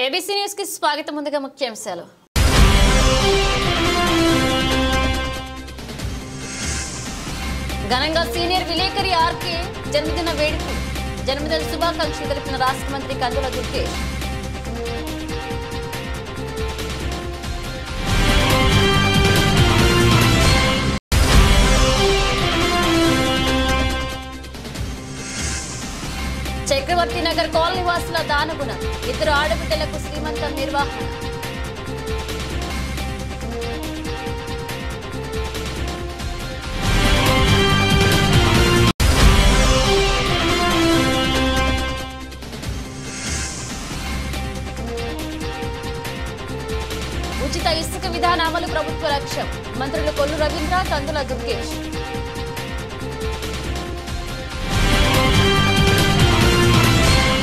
ABC news కి స్వాగతం. ముందుగా ముఖ్యాంశాలు. ఘనంగా సీనియర్ విలేకరి ఆర్కే జన్మదిన వేడుకలు. జన్మదిన శుభాకాంక్షలు తెలిపిన రాష్ట్ర మంత్రి కందుల దుర్గేష్. చక్రవర్తి నగర్ కాలనీ వాసుల దానగుణ. ఇద్దరు ఆడబిడ్డలకు శ్రీమంతం నిర్వహణ. ఉచిత ఇసుక విధాన అమలు ప్రభుత్వ లక్ష్యం. మంత్రులు కొల్లు రవీంద్ర, కందుల దుర్గేష్.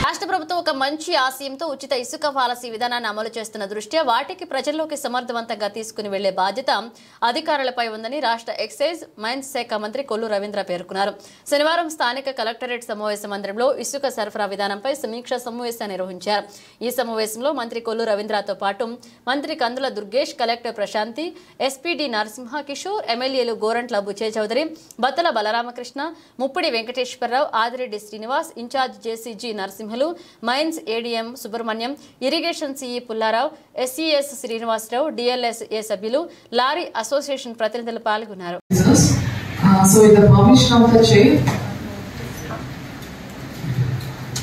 రాష్ట్ర ప్రభుత్వం ఒక మంచి ఆశయంతో ఉచిత ఇసుక పాలసీ విధానాన్ని అమలు చేస్తున్న దృష్ట్యా వాటికి ప్రజల్లోకి సమర్థవంతంగా తీసుకుని వెళ్లే బాధ్యత అధికారులపై ఉందని రాష్ట్ర ఎక్సైజ్ మైన్స్ శాఖ మంత్రి కొల్లు రవీంద్ర పేర్కొన్నారు. శనివారం స్థానిక కలెక్టరేట్ సమావేశ మందిరంలో ఇసుక సరఫరా విధానంపై సమీక్షా సమావేశాన్ని నిర్వహించారు. ఈ సమావేశంలో మంత్రి కొల్లు రవీంద్రతో పాటు మంత్రి కందుల దుర్గేష్, కలెక్టర్ ప్రశాంతి, ఎస్పీడీ నరసింహ కిషోర్, ఎమ్మెల్యేలు Gorantla Buchche Chowdary, Battula Balaramakrishna, Muppidi Venkateswararao, Adireddy Srinivas, incharge JC G Narasimhulu, mines ADM Subrahmanyam, irrigation CE Pullarao, SE S Srinivasarao, DLSA సభ్యులు, లారీ అసోసియేషన్ ప్రతినిధులు పాల్గొన్నారు. So with the permission of the chair,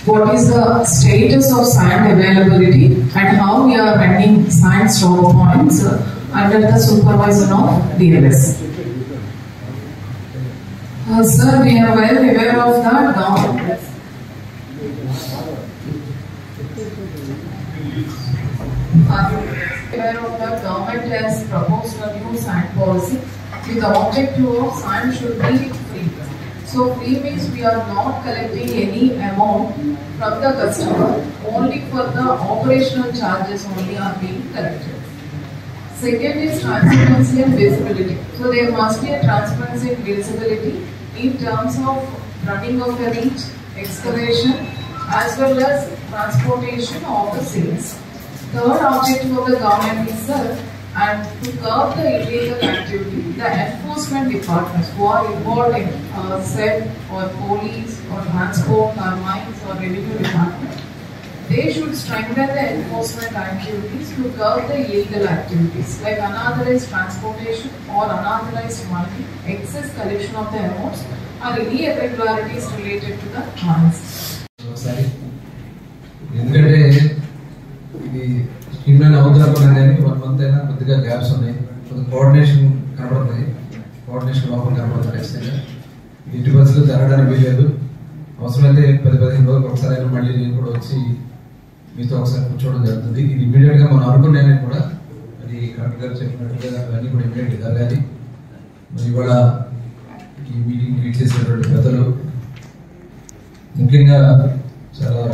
what is the status of sand availability and how we are running sand store points under the supervision of DLS? Sir, we are well aware of that now. Aware of that government has proposed a new sand policy with the objective of sand should be free. So free means we are not collecting any amount from the customer, only for the operational charges only are being collected. Second is transparency and visibility. So there must be a transparency and visibility in terms of running of the reach, excavation as well as transportation of the sales. Third objective of the government is and to curb the illegal activity, the enforcement departments who are involved in SED or police or transport or mines or revenue department, they should strengthen the enforcement activities to curb the illegal activities like unauthorized transportation or unauthorized mining, excess collection of the amounts or any irregularities related to the mines. ఇది streamline అవుతున్నప్పుడు కానీ 1 month అయినా కొద్దిగా gaps ఉన్నాయి, కొద్దిగా coordination కనబడుతుంది, coordination లోపల కనబడుతుంది. ఖచ్చితంగా ఇంటి బస్సులు జరగడానికి వీలేదు. అవసరమైతే 10-15 రోజులకు ఒకసారి అయినా మళ్ళీ నేను కూడా వచ్చి మీతో ఒకసారి కూర్చోవడం జరుగుతుంది. ఇది ఇమీడియట్గా మనం అనుకున్నాను కూడా, అది కలెక్టర్ గారు చెప్పినట్టుగా అవన్నీ కూడా ఇమీడియట్గా జరగాలి. మరి ఇవాళ ఈ మీటింగ్ లీడ్ చేసినటువంటి పెద్దలు ముఖ్యంగా చాలా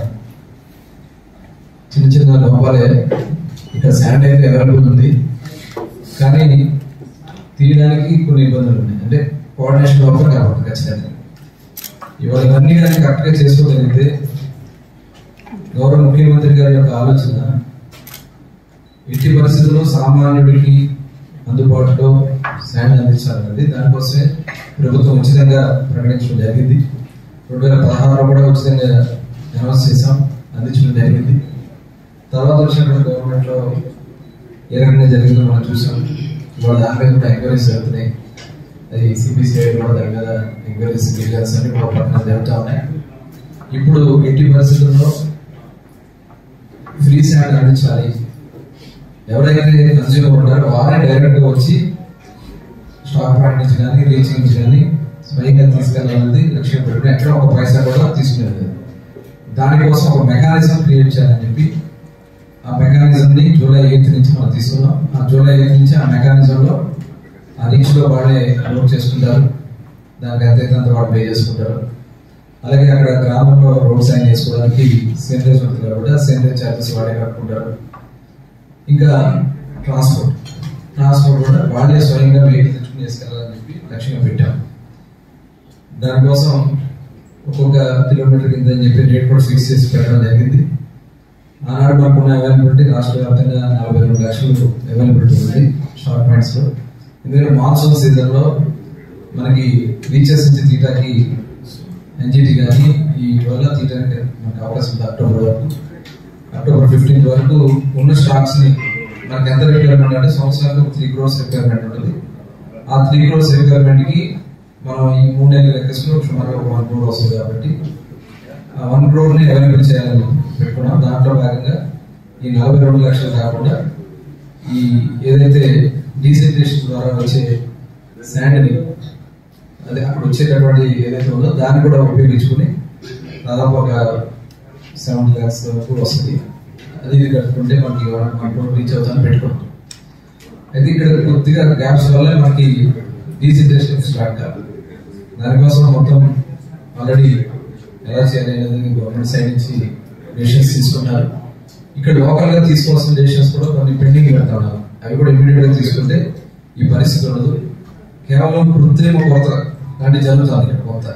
చిన్న చిన్న లోపాలే. ఇక్కడ శాండ్ అయితే అవైలబుల్ ఉంది, కానీ తీయడానికి కొన్ని ఇబ్బందులు ఉన్నాయి. అంటే కోఆర్డినేషన్ లోపల కాబట్టి ఖచ్చితంగా ఇవాళ ఇవన్నీ కానీ కరెక్ట్గా చేసుకోగలిగితే గౌరవ ముఖ్యమంత్రి గారి యొక్క ఆలోచన ఎట్టి పరిస్థితుల్లో సామాన్యుడికి అందుబాటులో శాండ్ అందించాలన్నది. దానికోసమే ప్రభుత్వం ఉచితంగా ప్రకటించడం జరిగింది. 2016లో కూడా ఉచితంగా అనౌన్స్ చేసాం, అందించడం జరిగింది. తర్వాత వచ్చినటువంటి గవర్నమెంట్ లో ఏ రకంగా జరిగిందో మనం చూసాం. ఇవాళ దాని మీద కూడా ఎంక్వైరీస్ జరుగుతున్నాయి. అది సిబిసిఐ కూడా దాని మీద ఎంక్వైరీస్ విజిలెన్స్ అన్ని కూడా పక్కన జరుగుతూ ఉన్నాయి. ఇప్పుడు ఎట్టి పరిస్థితుల్లో ఫ్రీ శాండ్ అందించాలి. ఎవరైతే కన్స్యూమర్ ఉంటారో వారే డైరెక్ట్ గా వచ్చి స్టాక్ పాయింట్ నుంచి కానీ రీచింగ్ నుంచి కానీ స్వయంగా తీసుకెళ్ళాలన్నది లక్ష్యం పెట్టుకుని ఎక్కడ ఒక పైసా కూడా తీసుకునేది. దానికోసం ఒక మెకానిజం క్రియేట్ చేయాలని చెప్పి ఆ మెకానిజం ని జూలై 8 నుంచి మనం తీసుకున్నాం. ఆ జూలై 8 నుంచి ఆ మెకానిజం లో ఆ రీచ్ లో వాళ్ళే నోట్ చేసుకుంటారు, దానికి అంత వాళ్ళు పే చేసుకుంటారు. అలాగే అక్కడ గ్రామంలో రోడ్ సైన్ చేసుకోవడానికి సేంద్రేజ్ ఉంటుంది కూడా సేంద్రేజ్ ఛార్జెస్ వాళ్ళే కట్టుకుంటారు. ఇంకా ట్రాన్స్పోర్ట్ కూడా వాళ్ళే స్వయంగా వెహికల్ తెచ్చుకుని చేసుకెళ్ళాలని చెప్పి లక్ష్యంగా పెట్టాం. దానికోసం ఒక్కొక్క కిలోమీటర్ కింద అని చెప్పి రేట్ కూడా ఫిక్స్ చేసి పెట్టడం జరిగింది. ఆనాడు మనకున్న అవైలబిలిటీ రాష్ట్ర వ్యాప్తంగా 42 లక్షలు అవైలబిలిటీ ఉంది షార్ట్ పాయింట్స్లో. ఎందుకంటే మాన్సూన్ సీజన్లో మనకి బీచెస్ నుంచి తీటాకి ఎన్జిటి కానీ ఈ వల్ల తీటానికి మనకు అవకాశం ఉంది. అక్టోబర్ 15 వరకు ఉన్న స్టాక్స్ని మనకి ఎంత రిక్వైర్మెంట్ అంటే సంవత్సరానికి 3 crores రిక్వైర్మెంట్ ఉంటుంది. ఆ 3 crores రిక్వైర్మెంట్కి మనం ఈ 3 నెలల లెక్కలో సుమారు 1 crore వస్తుంది. కాబట్టి ఆ 1 crore అవైలబుల్ చేయాలని పెట్టుకున్నాం. దాంట్లో భాగంగా ఈ 42 లక్షలు కాకుండా ఈ ఏదైతే డీసెంట్రేషన్ ద్వారా వచ్చే శాండ్ని అదే అక్కడ వచ్చేటటువంటి ఏదైతే ఉందో దాన్ని కూడా ఉపయోగించుకుని దాదాపు ఒక 70 lakhs వరకు వస్తుంది. అది ఇది కట్టుకుంటే మనకి 1 crore రీచ్ అవుతామని పెట్టుకున్నాం. అయితే ఇక్కడ కొద్దిగా గ్యాప్స్ వల్ల మనకి డీసెంట్రేషన్ స్టార్ట్ కాదు. దానికోసం మొత్తం ఆల్రెడీ ఎలా చేయాలి అనేది గవర్నమెంట్ సైడ్ నుంచి డెసిషన్స్ తీసుకుంటారు. ఇక్కడ లోకల్ గా తీసుకోవాల్సిన డెసిషన్స్ కూడా కొన్ని పెండింగ్ పెడతా ఉన్నారు. అవి కూడా ఇమీడియట్ గా తీసుకుంటే ఈ పరిస్థితి ఉండదు. కేవలం కృత్రిమ కొరత లాంటి జరుగుతుంది ఇక్కడ కొంత,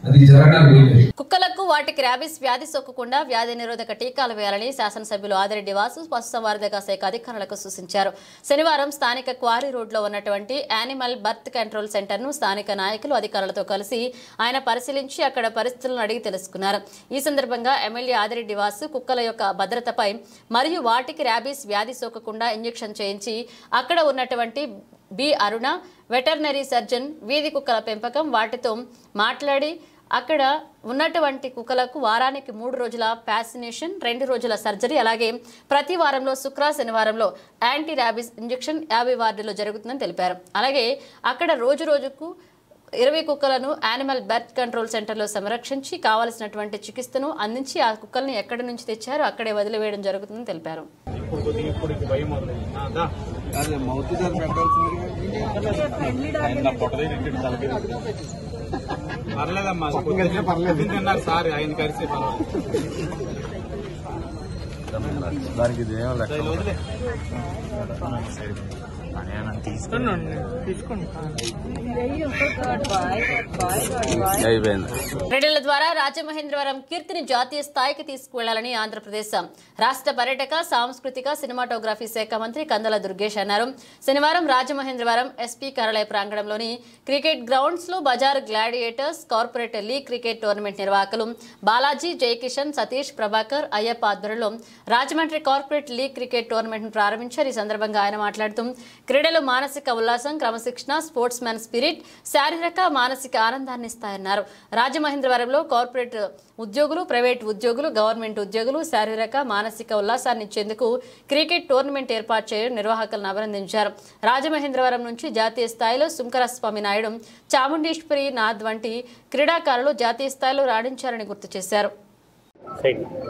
అది జరగడానికి వీలు. కుక్కలకు వాటికి ర్యాబిస్ వ్యాధి సోకకుండా వ్యాధి నిరోధక టీకాలు వేయాలని శాసనసభ్యులు ఆదిరెడ్డి వాసు పశుసంవర్ధక శాఖ అధికారులకు సూచించారు. శనివారం స్థానిక క్వారీ రోడ్లో ఉన్నటువంటి యానిమల్ బర్త్ కంట్రోల్ సెంటర్ను స్థానిక నాయకులు అధికారులతో కలిసి ఆయన పరిశీలించి అక్కడ పరిస్థితులను అడిగి తెలుసుకున్నారు. ఈ సందర్భంగా ఎమ్మెల్యే ఆదిరెడ్డి వాసు కుక్కల యొక్క భద్రతపై మరియు వాటికి ర్యాబిస్ వ్యాధి సోకకుండా ఇంజెక్షన్ చేయించి అక్కడ ఉన్నటువంటి బి అరుణ వెటర్నరీ సర్జన్ వీధి కుక్కల పెంపకం వాటితో మాట్లాడి అక్కడ ఉన్నటువంటి కుక్కలకు వారానికి 3 రోజుల వ్యాక్సినేషన్, 2 రోజుల సర్జరీ, అలాగే ప్రతి వారంలో శనివారంలో యాంటీ ర్యాబిస్ ఇంజెక్షన్ 50 వార్డుల్లో జరుగుతుందని తెలిపారు. అలాగే అక్కడ రోజుకు 20 కుక్కలను యానిమల్ బర్త్ కంట్రోల్ సెంటర్లో సంరక్షించి కావలసినటువంటి చికిత్సను అందించి ఆ కుక్కలను ఎక్కడి నుంచి తెచ్చారో అక్కడే వదిలివేయడం జరుగుతుందని తెలిపారు. దానికి క్రీడల ద్వారా రాజమహేంద్రవరం కీర్తిని జాతీయ స్థాయికి తీసుకువెళ్లాలని ఆంధ్రప్రదేశ్ రాష్ట్ర పర్యాటక సాంస్కృతిక సినిమాటోగ్రఫీ శాఖ మంత్రి కందల దుర్గేష్ అన్నారు. శనివారం రాజమహేంద్రవరం ఎస్పీ కార్యాలయ ప్రాంగణంలోని క్రికెట్ గ్రౌండ్స్ లో Bazaar Gladiators corporate league cricket tournament నిర్వాహకులు బాలాజీ, జయకిషన్, సతీష్, ప్రభాకర్, అయ్యప్ప ఆధ్వర్యంలో Rajahmundry corporate league cricket tournament ను ప్రారంభించారు. ఈ సందర్భంగా ఆయన మాట్లాడుతూ క్రీడలు మానసిక ఉల్లాసం, క్రమశిక్షణ, స్పోర్ట్స్ మ్యాన్ స్పిరిట్, శారీరక మానసిక ఆనందాన్ని ఇస్తాయన్నారు. రాజమహేంద్రవరంలో కార్పొరేట్ ఉద్యోగులు, ప్రైవేట్ ఉద్యోగులు, గవర్నమెంట్ ఉద్యోగులు శారీరక మానసిక ఉల్లాసాన్ని ఇచ్చేందుకు క్రికెట్ టోర్నమెంట్ ఏర్పాటు చేయడం నిర్వాహకులను అభినందించారు. రాజమహేంద్రవరం నుంచి జాతీయ స్థాయిలో సుంకరస్వామి నాయుడు, చాముండేశ్వరి నాథ్ వంటి క్రీడాకారులు జాతీయ స్థాయిలో రాణించారని గుర్తు చేశారు.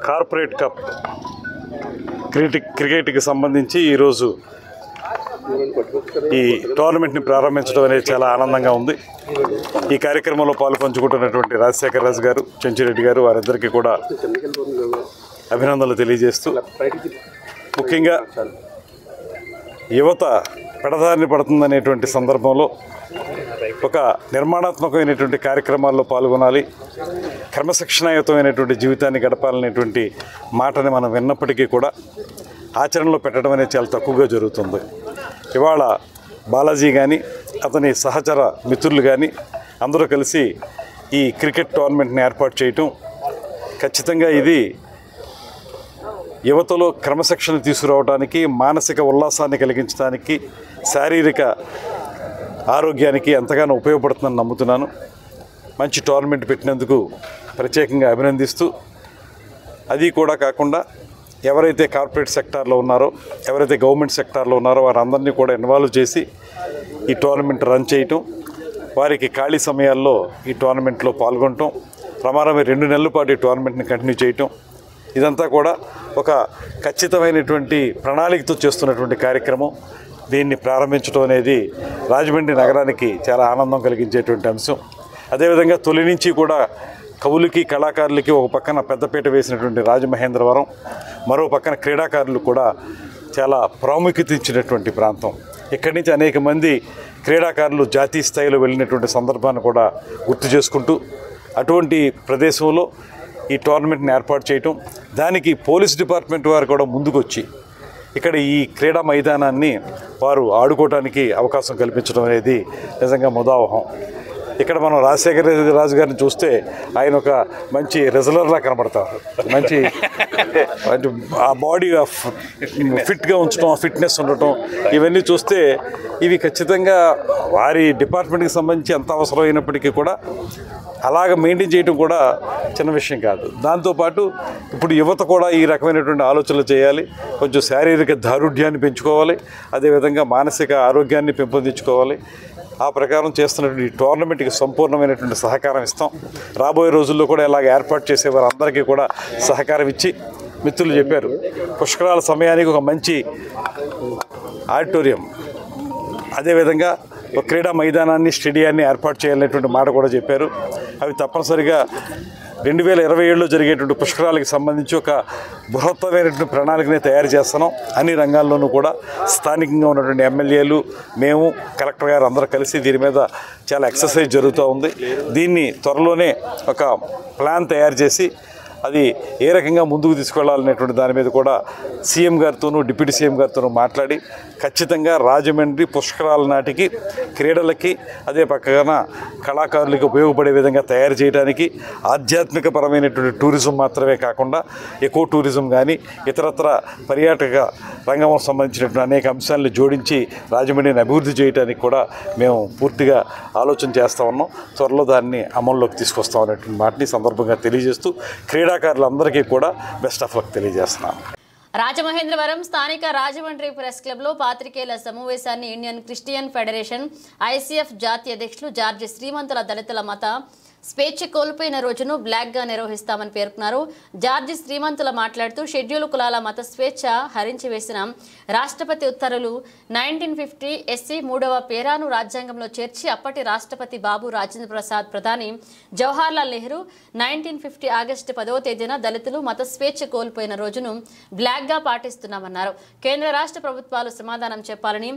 కార్పొరేట్ కప్ క్రికెట్కి సంబంధించి ఈరోజు ఈ టోర్నమెంట్ని ప్రారంభించడం అనేది చాలా ఆనందంగా ఉంది. ఈ కార్యక్రమంలో పాల్పంచుకుంటున్నటువంటి రాజశేఖర్ రాజు గారు, చెంచిరెడ్డి గారు, వారిద్దరికీ కూడా అభినందనలు తెలియజేస్తూ, ముఖ్యంగా యువత పెడదారిని పడుతుందనేటువంటి సందర్భంలో ఒక నిర్మాణాత్మకమైనటువంటి కార్యక్రమాల్లో పాల్గొనాలి, క్రమశిక్షణాయుతమైనటువంటి జీవితాన్ని గడపాలనేటువంటి మాటని మనం విన్నప్పటికీ కూడా ఆచరణలో పెట్టడం అనేది చాలా తక్కువగా జరుగుతుంది. ఇవాళ బాలాజీ కానీ అతని సహచర మిత్రులు కానీ అందరూ కలిసి ఈ క్రికెట్ టోర్నమెంట్ని ఏర్పాటు చేయటం, ఖచ్చితంగా ఇది యువతలో క్రమశిక్షణ తీసుకురావడానికి, మానసిక ఉల్లాసాన్ని కలిగించడానికి, శారీరక ఆరోగ్యానికి ఎంతగానో ఉపయోగపడుతుందని నమ్ముతున్నాను. మంచి టోర్నమెంట్ పెట్టినందుకు ప్రత్యేకంగా అభినందిస్తూ, అది కూడా కాకుండా ఎవరైతే కార్పొరేట్ సెక్టార్లో ఉన్నారో, ఎవరైతే గవర్నమెంట్ సెక్టార్లో ఉన్నారో వారందరినీ కూడా ఇన్వాల్వ్ చేసి ఈ టోర్నమెంట్ రన్ చేయటం, వారికి ఖాళీ సమయాల్లో ఈ టోర్నమెంట్లో పాల్గొనటం, ప్రమాణమే 2 నెలల పాటు ఈ టోర్నమెంట్ని కంటిన్యూ చేయటం, ఇదంతా కూడా ఒక ఖచ్చితమైనటువంటి ప్రణాళికతో చేస్తున్నటువంటి కార్యక్రమం. దీన్ని ప్రారంభించడం అనేది రాజమండ్రి నగరానికి చాలా ఆనందం కలిగించేటువంటి అంశం. అదేవిధంగా తొలి నుంచి కూడా కవులకి, కళాకారులకి ఒక పక్కన పెద్దపీట వేసినటువంటి రాజమహేంద్రవరం, మరో పక్కన క్రీడాకారులు కూడా చాలా ప్రాముఖ్యత ఇచ్చినటువంటి ప్రాంతం. ఇక్కడి నుంచి అనేక మంది క్రీడాకారులు జాతీయ స్థాయిలో వెళ్ళినటువంటి సందర్భాన్ని కూడా గుర్తు చేసుకుంటూ, అటువంటి ప్రదేశంలో ఈ టోర్నమెంట్ని ఏర్పాటు చేయటం, దానికి పోలీస్ డిపార్ట్మెంట్ వారు కూడా ముందుకొచ్చి ఇక్కడ ఈ క్రీడా మైదానాన్ని వారు ఆడుకోవడానికి అవకాశం కల్పించడం అనేది నిజంగా ముదావహం. ఇక్కడ మనం రాజశేఖర రాజు గారిని చూస్తే ఆయన ఒక మంచి రెజ్లర్లా కనబడతారు. మంచి ఆ బాడీ ఫిట్గా ఉంచడం, ఫిట్నెస్ ఉండటం, ఇవన్నీ చూస్తే ఇవి ఖచ్చితంగా వారి డిపార్ట్మెంట్కి సంబంధించి ఎంత అవసరమైనప్పటికీ కూడా అలాగ మెయింటైన్ చేయడం కూడా చిన్న విషయం కాదు. దాంతోపాటు ఇప్పుడు యువత కూడా ఈ రకమైనటువంటి ఆలోచనలు చేయాలి. కొంచెం శారీరక దారుఢ్యాన్ని పెంచుకోవాలి, అదేవిధంగా మానసిక ఆరోగ్యాన్ని పెంపొందించుకోవాలి. ఆ ప్రకారం చేస్తున్నటువంటి ఈ టోర్నమెంట్కి సంపూర్ణమైనటువంటి సహకారం ఇస్తాం. రాబోయే రోజుల్లో కూడా ఇలాగ ఏర్పాటు చేసేవారు అందరికీ కూడా సహకారం ఇచ్చి, మిత్రులు చెప్పారు పుష్కరాల సమయానికి ఒక మంచి ఆడిటోరియం, అదేవిధంగా ఒక క్రీడా మైదానాన్ని, స్టేడియాన్ని ఏర్పాటు చేయాలనేటువంటి మాట కూడా చెప్పారు. అవి తప్పనిసరిగా 2027లో జరిగేటువంటి పుష్కరాలకు సంబంధించి ఒక బృహత్తమైనటువంటి ప్రణాళికని తయారు చేస్తున్నాం. అన్ని రంగాల్లోనూ కూడా స్థానికంగా ఉన్నటువంటి ఎమ్మెల్యేలు, మేము, కలెక్టర్ గారు అందరూ కలిసి దీని మీద చాలా ఎక్సర్సైజ్ జరుగుతూ ఉంది. దీన్ని త్వరలోనే ఒక ప్లాన్ తయారు చేసి అది ఏ రకంగా ముందుకు తీసుకెళ్లాలనేటువంటి దాని మీద కూడా సీఎం గారితోనూ, డిప్యూటీ సీఎం గారితోనూ మాట్లాడి ఖచ్చితంగా రాజమండ్రి పుష్కరాల నాటికి క్రీడలకి, అదే పక్కన కళాకారులకి ఉపయోగపడే విధంగా తయారు చేయడానికి ఆధ్యాత్మికపరమైనటువంటి టూరిజం మాత్రమే కాకుండా ఎకో టూరిజం కానీ ఇతరత్ర పర్యాటక రంగం సంబంధించినటువంటి అనేక అంశాలను జోడించి రాజమండ్రిని అభివృద్ధి చేయడానికి కూడా మేము పూర్తిగా ఆలోచన చేస్తూ ఉన్నాం. త్వరలో దాన్ని అమల్లోకి తీసుకొస్తాం అనేటువంటి మాటని సందర్భంగా తెలియజేస్తూ క్రీడాకారులందరికీ కూడా బెస్ట్ ఆఫ్ లక్ తెలియజేస్తున్నాను. రాజమహేంద్రవరం స్థానిక రాజమండ్రి ప్రెస్ క్లబ్లో పాత్రికేయుల సమావేశాన్ని ఇండియన్ క్రిస్టియన్ ఫెడరేషన్ ICF జాతీయ అధ్యక్షులు జార్జి శ్రీమంతుల దళితుల మత స్వేచ్ఛ కోల్పోయిన రోజును బ్లాక్గా నిర్వహిస్తామని పేర్కొన్నారు. జార్జి శ్రీమంతుల మాట్లాడుతూ షెడ్యూల్ కులాల మత స్వేచ్ఛ హరించి వేసిన రాష్ట్రపతి ఉత్తర్వులు 1950 SC 3వ పేరాను రాజ్యాంగంలో చేర్చి అప్పటి రాష్ట్రపతి బాబు రాజేంద్ర ప్రసాద్, ప్రధాని జవహర్లాల్ నెహ్రూ 1950 ఆగస్టు 10వ తేదీన దళితులు మత స్వేచ్ఛ కోల్పోయిన రోజును బ్లాక్గా పాటిస్తున్నామన్నారు. కేంద్ర రాష్ట్ర ప్రభుత్వాలు సమాధానం చెప్పాలని,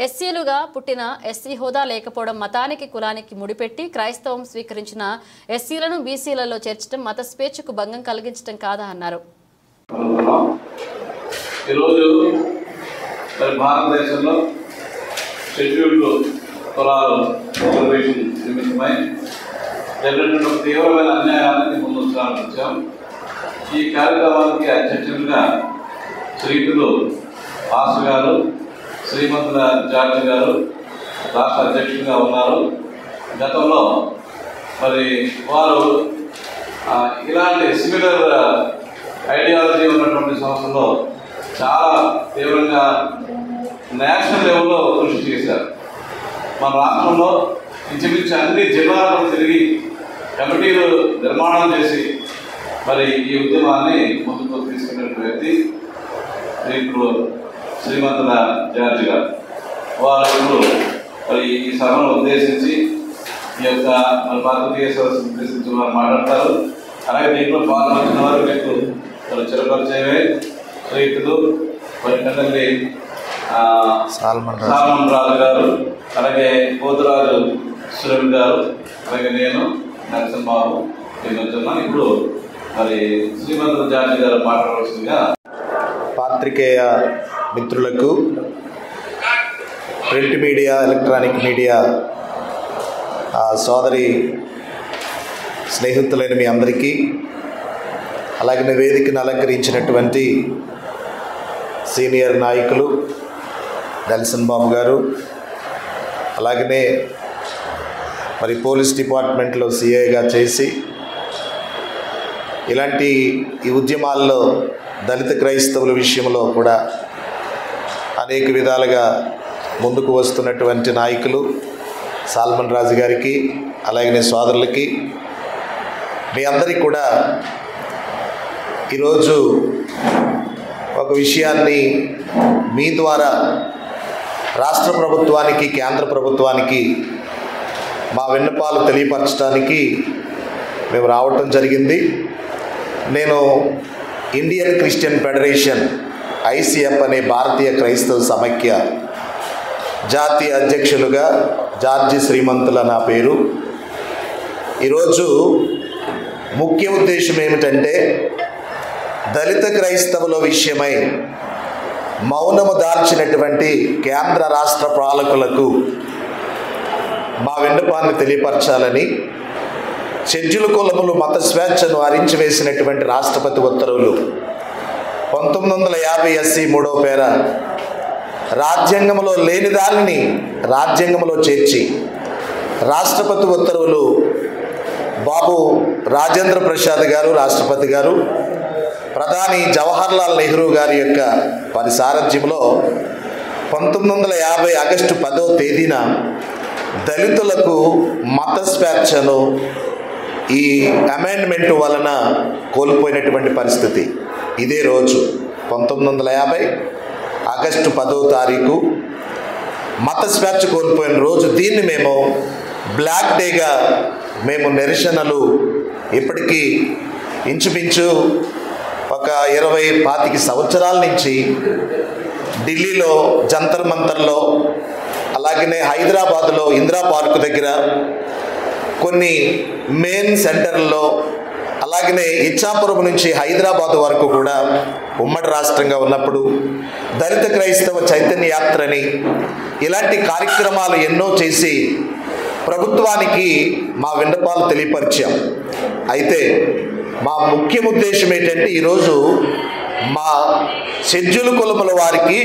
ఎస్సీలుగా పుట్టిన SC హోదా లేకపోవడం మతానికి, కులానికి ముడిపెట్టి క్రైస్తవం స్వీకరించిన ఎస్సీలను బీసీలలో చేర్చడం మత స్వేచ్ఛకు భంగం కలిగించడం కాదా అన్నారు. ఈరోజు భారతదేశంలో షెడ్యూల్డ్ కులాలు రిజర్వేషన్ నిమిత్తమై జరిగినటువంటి తీవ్రమైన అన్యాయానికి ముందుకు వచ్చాం. ఈ కార్యక్రమానికి అధ్యక్షులుగా శ్రీకులు ఆసు గారు, శ్రీమంతుల జార్జి గారు రాష్ట్ర అధ్యక్షులుగా ఉన్నారు. గతంలో మరి వారు ఇలాంటి సిమిలర్ ఐడియాలజీ ఉన్నటువంటి సంస్థలో చాలా తీవ్రంగా నేషనల్ లెవెల్లో కృషి చేశారు. మన రాష్ట్రంలో ఇంచుమించు అన్ని జిల్లాలను తిరిగి కమిటీలు నిర్మాణం చేసి మరి ఈ ఉద్యమాన్ని ముందుకు తీసుకునే వ్యక్తి ఇప్పుడు శ్రీమంతుల జార్జి గారు. వారు ఇప్పుడు మరి ఈ సభను ఉద్దేశించి ఈ యొక్క మన భారతీయ సదస్సును ఉద్దేశించి వారు మాట్లాడతారు. అలాగే దీంట్లో పాల్గొన్న వారు మీకు మరి చిరపరిచయమే శ్రీయుతులు మరి కన్నల్లి సాల్మన్ రాజు గారు, అలాగే పోతురాజు సురవి గారు, అలాగే నేను నరసింహ బాబు వచ్చున్నాను. ఇప్పుడు మరి శ్రీమంతుల జార్జి గారు మాట్లాడవలసిందిగా. పాత్రికేయ మిత్రులకు, ప్రింట్ మీడియా, ఎలక్ట్రానిక్ మీడియా సోదరి స్నేహితులైన మీ అందరికీ, అలాగే వేదికను అలంకరించినటువంటి సీనియర్ నాయకులు నెల్సన్ బాబు గారు, అలాగనే మరి పోలీస్ డిపార్ట్మెంట్లో CIగా చేసి ఇలాంటి ఈ ఉద్యమాల్లో దళిత క్రైస్తవుల విషయంలో కూడా అనేక విధాలుగా ముందుకు వస్తున్నటువంటి నాయకులు సాల్మన్ రాజు గారికి, అలాగే సోదరులకి, మీ అందరికీ కూడా ఈరోజు ఒక విషయాన్ని మీ ద్వారా రాష్ట్ర ప్రభుత్వానికి, కేంద్ర ప్రభుత్వానికి మా విన్నపాలు తెలియపరచడానికి మేము రావటం జరిగింది. నేను ఇండియన్ క్రిస్టియన్ ఫెడరేషన్ ICF అనే భారతీయ క్రైస్తవ సమైక్య జాతీయ అధ్యక్షులుగా జార్జి శ్రీమంతుల నా పేరు. ఈరోజు ముఖ్య ఉద్దేశం ఏమిటంటే దళిత క్రైస్తవుల విషయమై మౌనము దాల్చినటువంటి కేంద్ర రాష్ట్ర పాలకులకు మా విన్నపాన్ని తెలియపరచాలని, షెడ్యూల్ కులములు మత స్వేచ్ఛను హరించివేసినటువంటి రాష్ట్రపతి ఉత్తర్వులు 1950 SC 3వ పేర రాజ్యాంగంలో లేని దానిని రాజ్యాంగంలో చేర్చి రాష్ట్రపతి ఉత్తర్వులు బాబు రాజేంద్ర ప్రసాద్ గారు రాష్ట్రపతి గారు ప్రధాని జవహర్లాల్ నెహ్రూ గారి యొక్క పరిసారథ్యంలో 1950 ఆగస్టు 10వ తేదీన దళితులకు మత స్వేచ్ఛను ఈ అమెండ్మెంట్ వలన కోల్పోయినటువంటి పరిస్థితి. ఇదే రోజు 1950 ఆగస్టు 10వ తారీఖు మత స్వేచ్ఛ కోల్పోయిన రోజు. దీన్ని మేము బ్లాక్ డేగా మేము నిరసనలు ఇప్పటికీ ఇంచుమించు ఒక 20-25 సంవత్సరాల నుంచి ఢిల్లీలో జంతర్ మంతర్లో, అలాగనే హైదరాబాదులో ఇందిరా పార్క్ దగ్గర, కొన్ని మెయిన్ సెంటర్లలో, అలాగనే ఇచ్చాపురం నుంచి హైదరాబాద్ వరకు కూడా ఉమ్మడి రాష్ట్రంగా ఉన్నప్పుడు దళిత క్రైస్తవ చైతన్య యాత్రని ఇలాంటి కార్యక్రమాలు ఎన్నో చేసి ప్రభుత్వానికి మా విన్నపాలు తెలియపరిచాం. అయితే మా ముఖ్య ఉద్దేశం ఏంటంటే ఈరోజు మా షెడ్యూల్ కులముల వారికి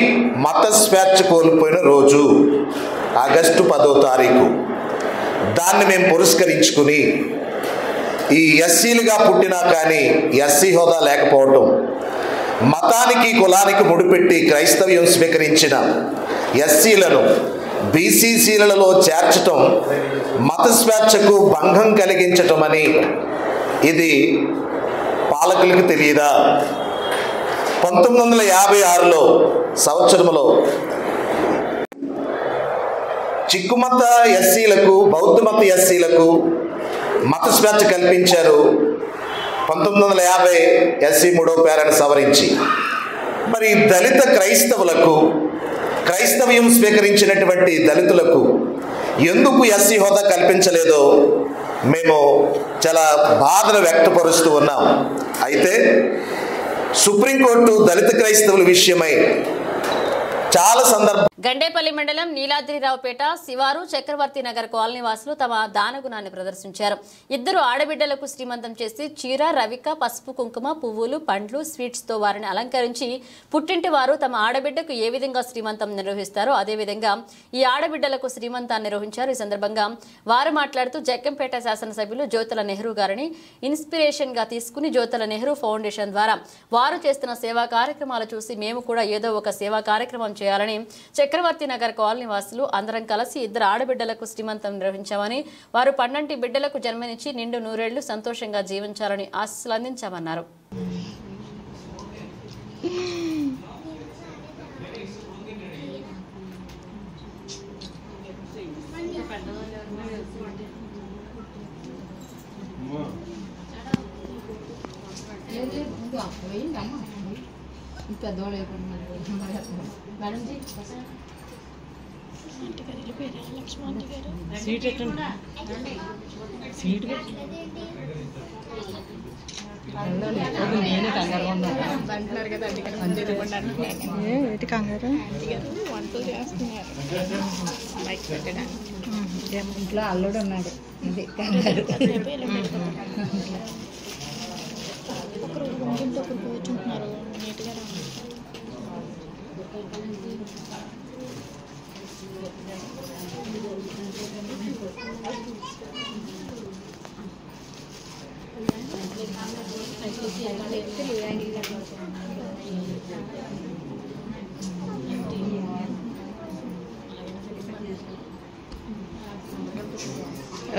మత స్వేచ్ఛ కోల్పోయిన రోజు ఆగస్టు 10వ తారీఖు. దాన్ని మేము పురస్కరించుకుని ఈ ఎస్సీలుగా పుట్టినా కానీ ఎస్సీ హోదా లేకపోవటం, మతానికి కులానికి ముడిపెట్టి క్రైస్తవ్యం స్వీకరించిన ఎస్సీలను బీసీసీలలో చేర్చటం మత స్వేచ్ఛకు భంగం కలిగించటం అని ఇది పాలకులకు తెలియదా? 1956లో సంవత్సరంలో చిక్కుమత ఎస్సీలకు, బౌద్ధ మత ఎస్సీలకు మత స్వేచ్ఛ కల్పించారు 1950 SC 3వ పేరాను సవరించి. మరి దళిత క్రైస్తవులకు, క్రైస్తవ్యం స్వీకరించినటువంటి దళితులకు ఎందుకు ఎస్సీ హోదా కల్పించలేదో మేము చాలా బాధను వ్యక్తపరుస్తూ ఉన్నాం. అయితే సుప్రీంకోర్టు దళిత క్రైస్తవుల విషయమై చాలా సందర్భం. గండేపల్లి మండలం నీలాద్రిరావుపేట శివారు చక్రవర్తి నగర్ కాలనీ వాసులు తమ దానగుణాన్ని ప్రదర్శించారు. ఇద్దరు ఆడబిడ్డలకు శ్రీమంతం చేసి చీర, రవిక, పసుపు, కుంకుమ, పువ్వులు, పండ్లు, స్వీట్స్ తో వారిని అలంకరించి పుట్టింటి వారు తమ ఆడబిడ్డకు ఏ విధంగా శ్రీమంతం నిర్వహిస్తారో అదేవిధంగా ఈ ఆడబిడ్డలకు శ్రీమంతాన్ని నిర్వహించారు. ఈ సందర్భంగా వారు మాట్లాడుతూ జగ్గంపేట శాసనసభ్యులు జ్యోతుల నెహ్రూ గారిని ఇన్స్పిరేషన్ గా తీసుకుని జ్యోతుల నెహ్రూ ఫౌండేషన్ ద్వారా వారు చేస్తున్న సేవా కార్యక్రమాలు చూసి మేము కూడా ఏదో ఒక సేవా కార్యక్రమం చేయాలని చక్రవర్తి నగర్ కాలనీ వాసులు అందరం కలిసి ఇద్దరు ఆడబిడ్డలకు శ్రీమంతం నిర్వహించామని, వారు 12 బిడ్డలకు జన్మనిచ్చి నిండు నూరేళ్లు సంతోషంగా జీవించాలని ఆశీస్సులు అందించామన్నారు. ఇంట్లో అల్లుడు ఉన్నాడు.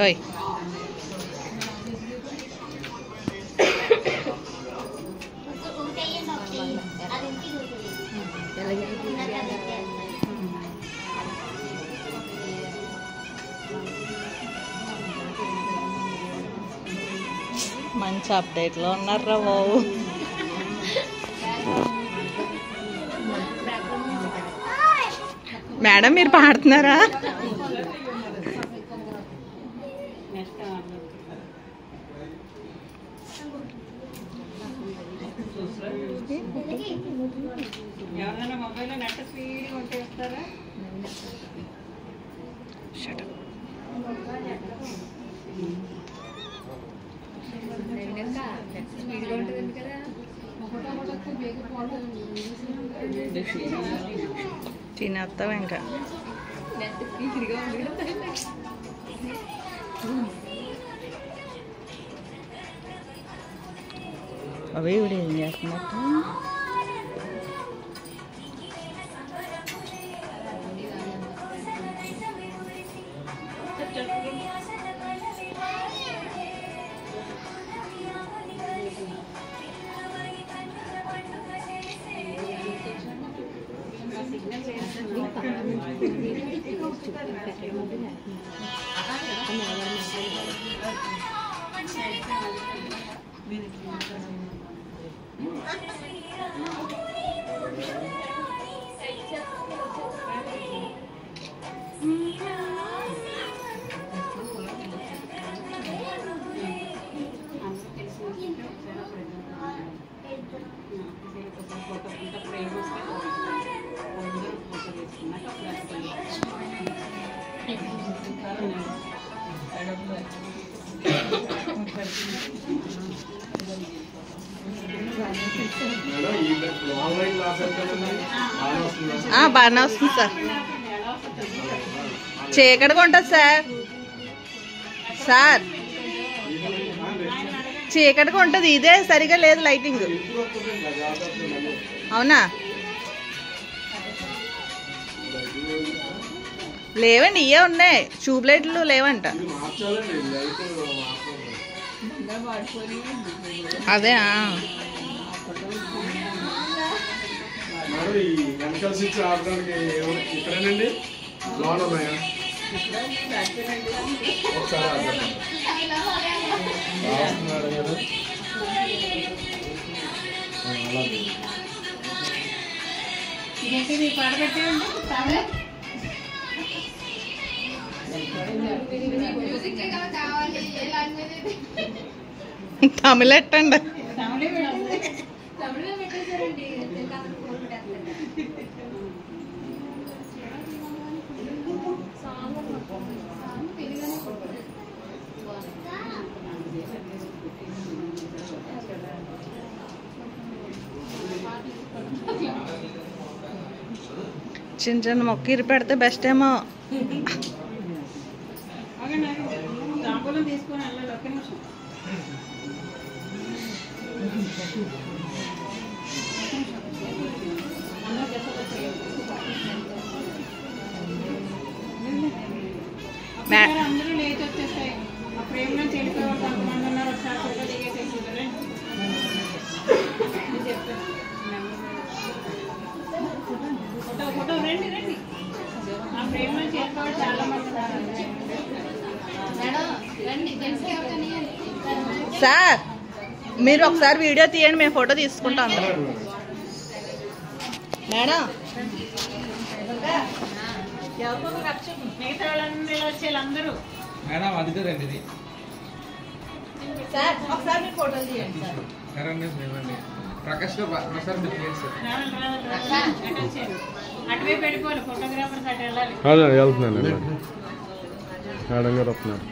ఓయ్ మంచి అప్డేట్లో ఉన్నారా బాబు. మేడం మీరు పాడుతున్నారా? ఎవరైనా మొబైల్లో నెట్ స్పీడ్గా ఉంటే ఇస్తారా? తినేస్తాం ఇంకా. అవే ఇప్పుడు ఏం చేస్తున్నట్టు? బాగానే వస్తుంది సార్. చీకటిగా ఉంటుంది సార్. సార్ చీకటిగా ఉంటుంది, ఇదే సరిగా లేదు లైటింగ్. అవునా? లేవండి, ఇవే ఉన్నాయి, ట్యూబ్ లైట్లు లేవంట. అదే వెనకాల స్విచ్ ఆపడానికి ఇక్కడేనండి, లోన్ ఉన్నాయా? ఒకసారి కదా. తమిళ ఎట్టండి. చిన్న చిన్న మొక్క ఇరి పెడితే బెస్ట్ ఏమో. అందరూ లేచి వచ్చేస్తాయి. అప్పుడు ఏమైనా చెడిపోవాలి, కొంతమంది ఉన్నారు, ఒకసారి ఫోటో దిగేసేసి ఫోటో రండి రండి. ఆ ఫ్రేమ్ లో చేరుకోవాలి, చాలా మంది సార్. మీరు ఒకసారి వీడియో తీయండి, మేము ఫోటో తీసుకుంటాం అందరం. మేడం మిగతా వాళ్ళందరూ వచ్చేళ్ళందరూ మేడం అది కదండి ఇది సార్. ఒకసారి మీరు ఫోటోలు తీయండి సార్. ప్రకాష్ అటువైపు వెళ్ళిపోవాలి, ఫోటోగ్రాఫర్స్ అటు వెళ్ళాలి. వెళ్తున్నాను మేడం గారు వస్తున్నారు.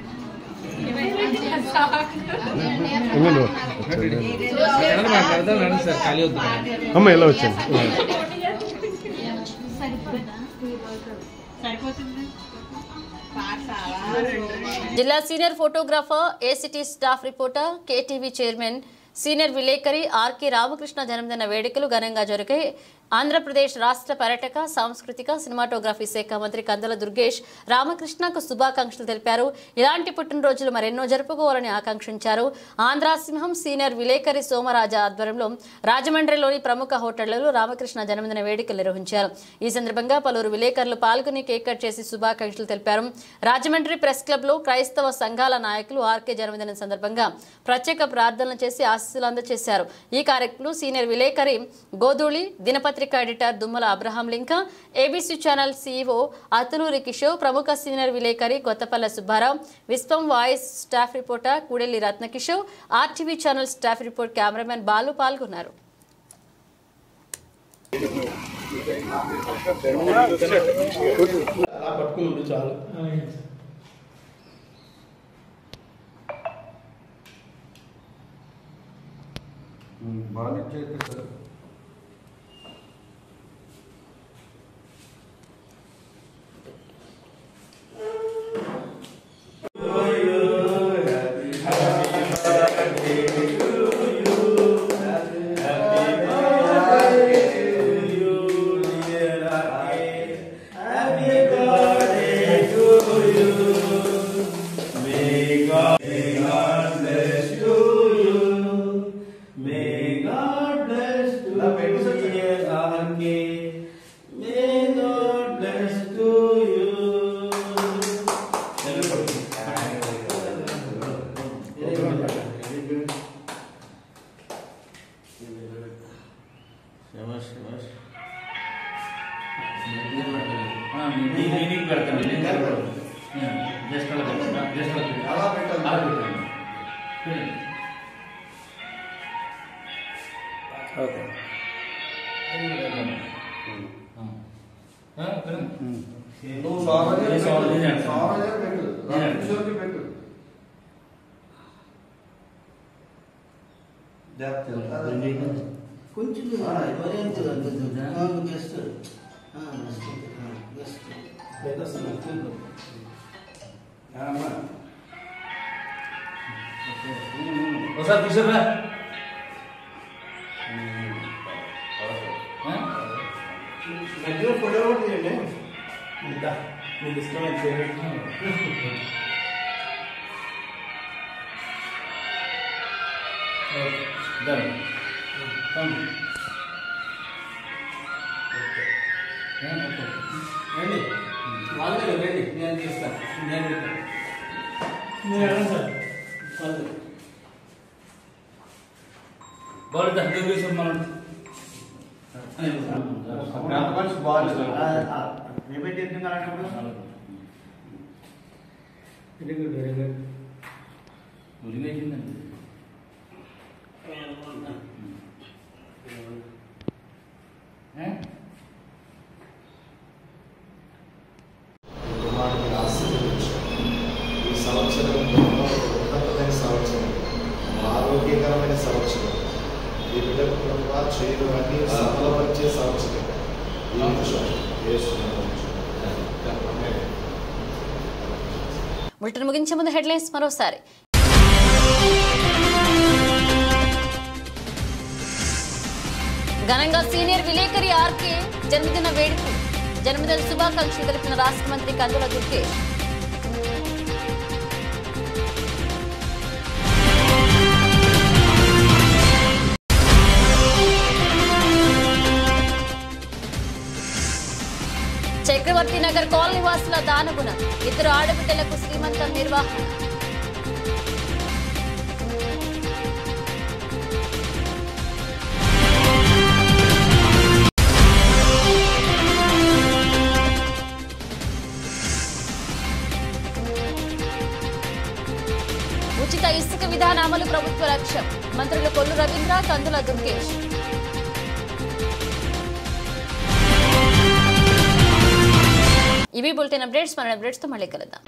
అమ్మ ఎలా వచ్చాను. జిల్లా senior photographer, ACT staff reporter, KTV chairman, senior విలేకరి ఆర్కే రామకృష్ణ జన్మదిన వేడుకలు ఘనంగా జరిగాయి. ఆంధ్రప్రదేశ్ రాష్ట్ర పర్యాటక, సాంస్కృతిక, సినిమాటోగ్రఫీ శాఖ మంత్రి కందల దుర్గేష్ రామకృష్ణకు శుభాకాంక్షలు తెలిపారు. ఇలాంటి పుట్టినరోజులు మరెన్నో జరుపుకోవాలని ఆకాంక్షించారు. ఆంధ్రా సింహం సీనియర్ విలేకరి సోమరాజ ఆధ్వర్యంలో రాజమండ్రిలోని ప్రముఖ హోటళ్లలో రామకృష్ణ జన్మదిన వేడుకలు నిర్వహించారు. ఈ సందర్భంగా పలువురు విలేకరులు పాల్గొని కేక్ కట్ చేసి శుభాకాంక్షలు తెలిపారు. రాజమండ్రి ప్రెస్ క్లబ్ లో క్రైస్తవ సంఘాల నాయకులు ఆర్కే జన్మదినం సందర్భంగా ప్రత్యేక ప్రార్థనలు చేసి ఆశీస్సులు అందజేశారు. ఈ కార్యక్రమంలో సీనియర్ విలేకరి గోధూళి, దినపత్రిక editor Dummala Abraham Linka, ABC channel CEO Atluri Kishore, ప్రముఖ సీనియర్ విలేకరి Kothapalle Subbarao, Vishwam voice staff reporter Koodelli Ratnakishore, RTV channel staff report cameraman Balu పాల్గొన్నారు. అలా పట్టుకుని చాలు. బాగా చేస్తే సార్ నువ్వు సామాన్య పెట్టు పెట్టు కొంచెం ఒకసారి తీసుకురా మధ్యలో ఫోటో కూడా తీయండి. ఇంకా మీకు ఇష్టమైన రండి, వాళ్ళే రండి, నేను తీస్తాను. నేను సార్ బాగుంది అర్థం మనం ఈ సంవత్సరం ఉన్నతమైన సంవత్సరం, ఆరోగ్యకరమైన సంవత్సరం, ఈ బిడ్డకు ప్రభువా చేయవన్నీ సఫలపరిచే సంవత్సరం. ఈ నిమిషం బులెటిన్ ముగించే ముందు హెడ్లైన్స్ మరోసారి. ఘనంగా సీనియర్ విలేకరి ఆర్కే జన్మదిన వేడుకలు. జన్మదిన శుభాకాంక్షలు తెలిపిన రాష్ట్ర మంత్రి కందుల దుర్గేష్. చక్రవర్తి నగర్ కాలనీ వాసుల దానగుణ. 2 ఆడబిడ్డలకు శ్రీమంతం నిర్వహణ. ఉచిత ఇసుక విధాన అమలు ప్రభుత్వ లక్ష్యం. మంత్రులు కొల్లు రవీంద్ర, కందుల దుర్గేష్. ఇవి బులెటిన్ అప్డేట్స్. మన అప్డేట్స్ తో మళ్ళీ కలుద్దాం.